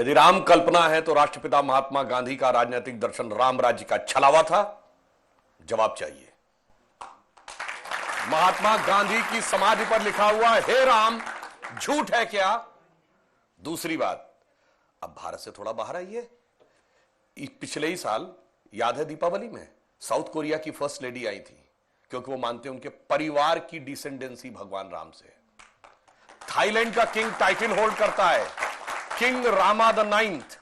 यदि राम कल्पना है तो राष्ट्रपिता महात्मा गांधी का राजनीतिक दर्शन राम राज्य का छलावा था? जवाब चाहिए। महात्मा गांधी की समाधि पर लिखा हुआ हे राम झूठ है क्या? दूसरी बात, अब भारत से थोड़ा बाहर आइए। पिछले ही साल याद है दीपावली में साउथ कोरिया की फर्स्ट लेडी आई थी, क्योंकि वो मानते हैं उनके परिवार की डिसेंडेंसी भगवान राम से। थाईलैंड का किंग टाइटल होल्ड करता है, किंग रामा द 9th।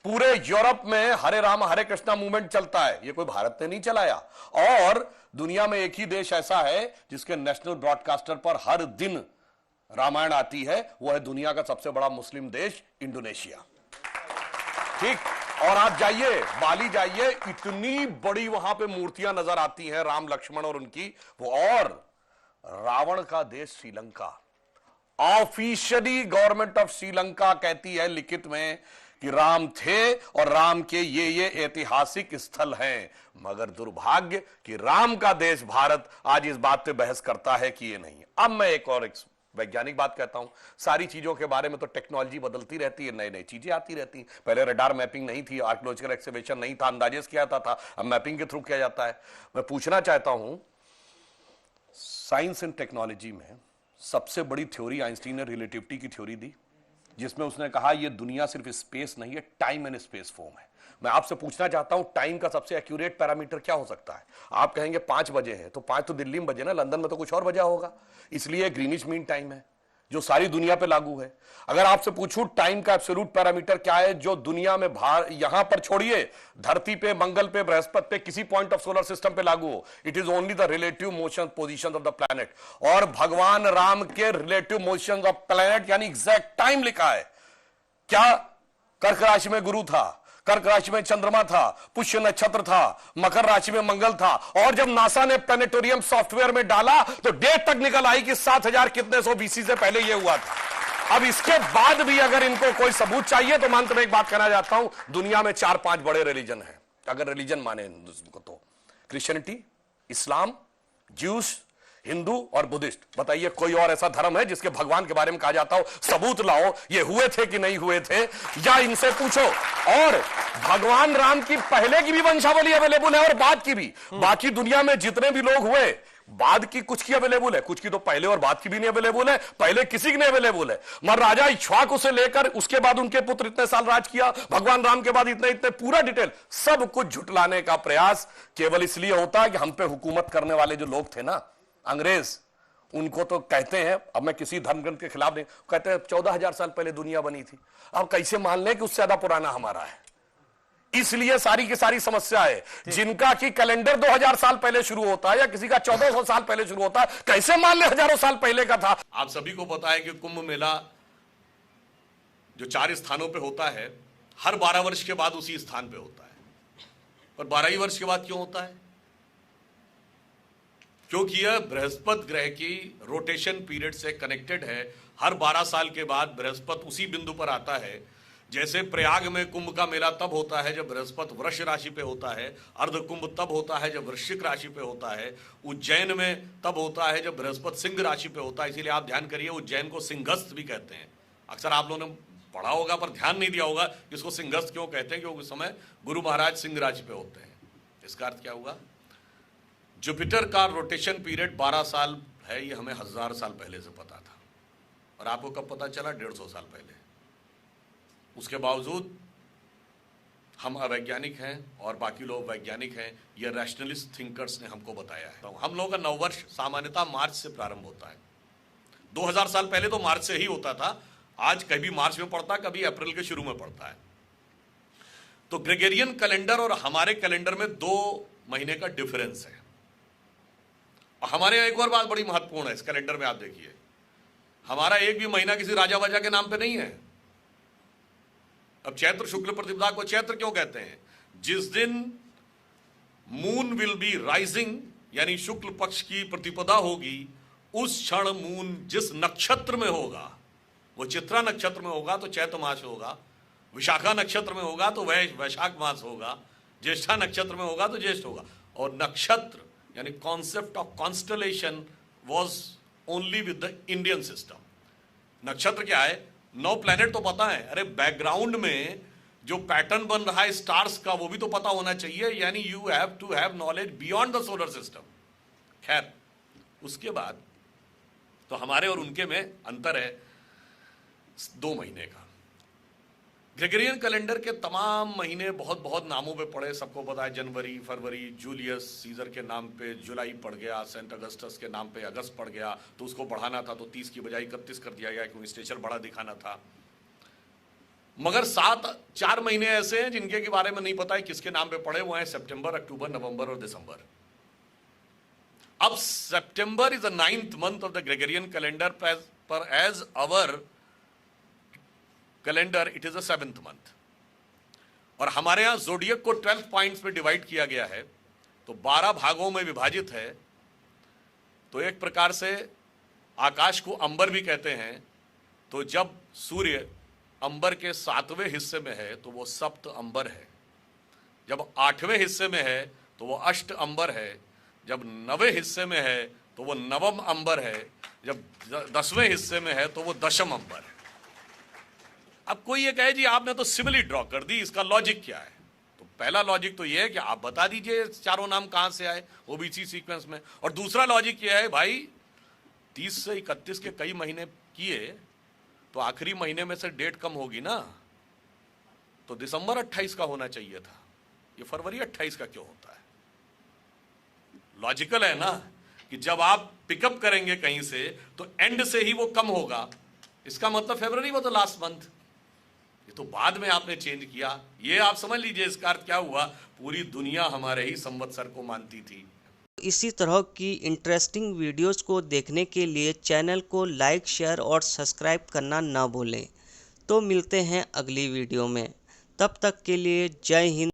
पूरे यूरोप में हरे राम हरे कृष्णा मूवमेंट चलता है, ये कोई भारत ने नहीं चलाया। और दुनिया में एक ही देश ऐसा है जिसके नेशनल ब्रॉडकास्टर पर हर दिन रामायण आती है, वो है दुनिया का सबसे बड़ा मुस्लिम देश इंडोनेशिया। ठीक, और आप जाइए बाली जाइए, इतनी बड़ी वहां पे मूर्तियां नजर आती हैं राम लक्ष्मण और उनकी वो। और रावण का देश Sri Lanka, officially government of Sri Lanka कहती है लिखित में कि राम थे और राम के ये ऐतिहासिक स्थल हैं, मगर दुर्भाग्य कि राम का देश भारत आज इस बात पे बहस करता है कि ये नहीं। अब मैं एक वैज्ञानिक बात कहता हूं, सारी चीजों के बारे में तो टेक्नोलॉजी बदलती रहती है, नई नई चीजें आती रहती हैं। पहले रडार मैपिंग नहीं थी, आर्कियोलॉजिकल एक्सकवेशन नहीं था, अंदाजे किया जाता था, अब मैपिंग के थ्रू किया जाता है। मैं पूछना चाहता हूं, साइंस एंड टेक्नोलॉजी में सबसे बड़ी थ्योरी आइंस्टीन ने रिलेटिविटी की थ्योरी दी, जिसमें उसने कहा यह दुनिया सिर्फ स्पेस नहीं है, टाइम एंड स्पेस फॉर्म है। मैं आपसे पूछना चाहता हूं टाइम का सबसे एक्यूरेट पैरामीटर क्या हो सकता है? आप कहेंगे 5 बजे है, तो 5 तो दिल्ली में बजे ना, लंदन में तो कुछ और बजा होगा, इसलिए ग्रीनिच मीन टाइम है जो सारी दुनिया पे लागू है। अगर आपसे पूछूं टाइम का एब्सोल्यूट पैरामीटर क्या है जो दुनिया में यहां पर छोड़िए, धरती पे, मंगल पे, बृहस्पति पे, किसी पॉइंट ऑफ सोलर सिस्टम पे लागू हो, it is only the relative motion position of the planet. और भगवान राम के रिलेटिव मोशन ऑफ प्लैनेट यानी एग्जैक्ट टाइम लिखा है। क्या कर्क राशि में गुरु था, कर्क राशि में चंद्रमा था, पुष्य नक्षत्र था, मकर राशि में मंगल था। और जब नासा ने प्लैनेटोरियम सॉफ्टवेयर में डाला तो डेट तक निकल आई कि 7000 कितने सौ बीसी से पहले यह हुआ था। अब इसके बाद भी अगर इनको कोई सबूत चाहिए तो मैं अंत में एक बात कहना चाहता हूं, दुनिया में 4-5 बड़े रिलीजन हैं, अगर रिलीजन माने हिंदुस्तान तो क्रिश्चियनिटी, इस्लाम, ज्यूस, हिंदू और बुद्धिस्ट। बताइए कोई और ऐसा धर्म है जिसके भगवान के बारे में कहा जाता हो सबूत लाओ ये हुए थे कि नहीं हुए थे, या इनसे पूछो। और भगवान राम की पहले की भी वंशावली अवेलेबल है और बाद की भी। बाकी दुनिया में जितने भी लोग हुए, बाद की कुछ की अवेलेबल है, कुछ की तो पहले और बाद की भी नहीं अवेलेबल है, पहले किसी की नहीं अवेलेबल है। मगर राजा इक्ष्वाकु से लेकर उसके बाद उनके पुत्र इतने साल राज किया, भगवान राम के बाद इतने इतने, पूरा डिटेल सब कुछ झुटलाने का प्रयास केवल इसलिए होता है कि हम पे हुकूमत करने वाले जो लोग थे ना अंग्रेज, उनको तो कहते हैं, अब मैं किसी धर्म ग्रंथ के खिलाफ नहीं, कहते हैं 14,000 साल पहले दुनिया बनी थी। अब कैसे मान लें कि उससे ज्यादा पुराना हमारा है? इसलिए सारी की सारी समस्या है। जिनका कि कैलेंडर 2000 साल पहले शुरू होता है या किसी का 1400 साल पहले शुरू होता है, कैसे मान ले हजारों साल पहले का था? आप सभी को पता है कि कुंभ मेला जो 4 स्थानों पे होता है, हर 12 वर्ष के बाद उसी स्थान पे होता है। और 12 ही वर्ष के बाद क्यों होता है? क्योंकि यह बृहस्पति ग्रह की रोटेशन पीरियड से कनेक्टेड है। हर 12 साल के बाद बृहस्पति उसी बिंदु पर आता है। जैसे प्रयाग में कुंभ का मेला तब होता है जब बृहस्पति वृष राशि पे होता है, अर्ध कुंभ तब होता है जब वृश्चिक राशि पे होता है, उज्जैन में तब होता है जब बृहस्पति सिंह राशि पे होता है। इसीलिए आप ध्यान करिए, उज्जैन को सिंहस्थ भी कहते हैं। अक्सर आप लोगों ने पढ़ा होगा पर ध्यान नहीं दिया होगा कि इसको सिंहस्थ क्यों कहते हैं, क्योंकि उस समय गुरु महाराज सिंह राशि पे होते हैं। इसका अर्थ क्या हुआ? जुपिटर का रोटेशन पीरियड 12 साल है, ये हमें 1000 साल पहले से पता था। और आपको कब पता चला? 150 साल पहले। उसके बावजूद हम अवैज्ञानिक हैं और बाकी लोग वैज्ञानिक हैं, ये रैशनलिस्ट थिंकर्स ने हमको बताया है। तो हम लोगों का नववर्ष सामान्यतः मार्च से प्रारंभ होता है। 2000 साल पहले तो मार्च से ही होता था। आज कभी मार्च में पड़ता, कभी अप्रैल के शुरू में पड़ता है। तो ग्रेगोरियन कैलेंडर और हमारे कैलेंडर में 2 महीने का डिफरेंस है। और हमारे यहाँ एक और बात बड़ी महत्वपूर्ण है इस कैलेंडर में, आप देखिए, हमारा एक भी महीना किसी राजा वाजा के नाम पे नहीं है। अब चैत्र शुक्ल प्रतिपदा को चैत्र क्यों कहते हैं? जिस दिन मून विल बी राइजिंग, यानी शुक्ल पक्ष की प्रतिपदा होगी, उस क्षण मून जिस नक्षत्र में होगा, वो चित्रा नक्षत्र में होगा तो चैत्र मास होगा, विशाखा नक्षत्र में होगा तो वैशाख मास होगा, ज्येष्ठा नक्षत्र में होगा तो ज्येष्ठ होगा। और नक्षत्र यानी concept of constellation was only with the Indian system. नक्षत्र क्या है? 9 प्लैनेट तो पता है, अरे बैकग्राउंड में जो पैटर्न बन रहा है स्टार्स का वो भी तो पता होना चाहिए, यानी you have to have knowledge beyond the solar system. खैर, उसके बाद तो हमारे और उनके में अंतर है 2 महीने का। ग्रेगोरियन कैलेंडर के तमाम महीने बहुत बहुत नामों पे पड़े, सबको पता है, जनवरी, फरवरी, जूलियस सीजर के नाम पे जुलाई पड़ गया, सेंट अगस्टस के नाम पे अगस्त पड़ गया, तो उसको बढ़ाना था तो 30 की बजाय 31 कर दिया गया क्योंकि स्टेचर बड़ा दिखाना था। मगर 4 महीने ऐसे हैं जिनके के बारे में नहीं पता है किसके नाम पे पड़े, वो हैं सितंबर, अक्टूबर, नवंबर और दिसंबर। अब September is the 9th month of the Gregorian calendar, पर as our calendar it is the 7th month। और हमारे यहां जोडियक को 12 पॉइंट्स में डिवाइड किया गया है, तो 12 भागों में विभाजित है। तो एक प्रकार से आकाश को अंबर भी कहते हैं। तो जब सूर्य अंबर के 7वें हिस्से में है तो वो सप्त अंबर है, जब 8वें हिस्से में है तो वो अष्ट अंबर है, जब 9वें हिस्से में है तो वो नवम अंबर है, जब 10वें हिस्से में है तो वो दशम अंबर है। अब कोई ये कहे जी आपने तो सिमिली ड्रॉ कर दी, इसका लॉजिक क्या है? तो पहला लॉजिक तो ये है कि आप बता दीजिए चारों नाम कहां से आए, वो भी इसी सीक्वेंस में। और दूसरा लॉजिक ये है भाई 30 से 31 के कई महीने किए तो आखिरी महीने में से डेट कम होगी ना, तो दिसंबर 28 का होना चाहिए था, ये फरवरी 28 का क्यों होता है? लॉजिकल है ना कि जब आप पिकअप करेंगे कहीं से तो एंड से ही वो कम होगा, इसका मतलब फरवरी वो तो लास्ट मंथ, ये तो बाद में आपने चेंज किया। ये आप समझ लीजिए इसका अर्थ क्या हुआ, पूरी दुनिया हमारे ही संवत्सर को मानती थी। इसी तरह की इंटरेस्टिंग वीडियोस को देखने के लिए चैनल को लाइक, शेयर और सब्सक्राइब करना ना भूलें। तो मिलते हैं अगली वीडियो में, तब तक के लिए जय हिंद।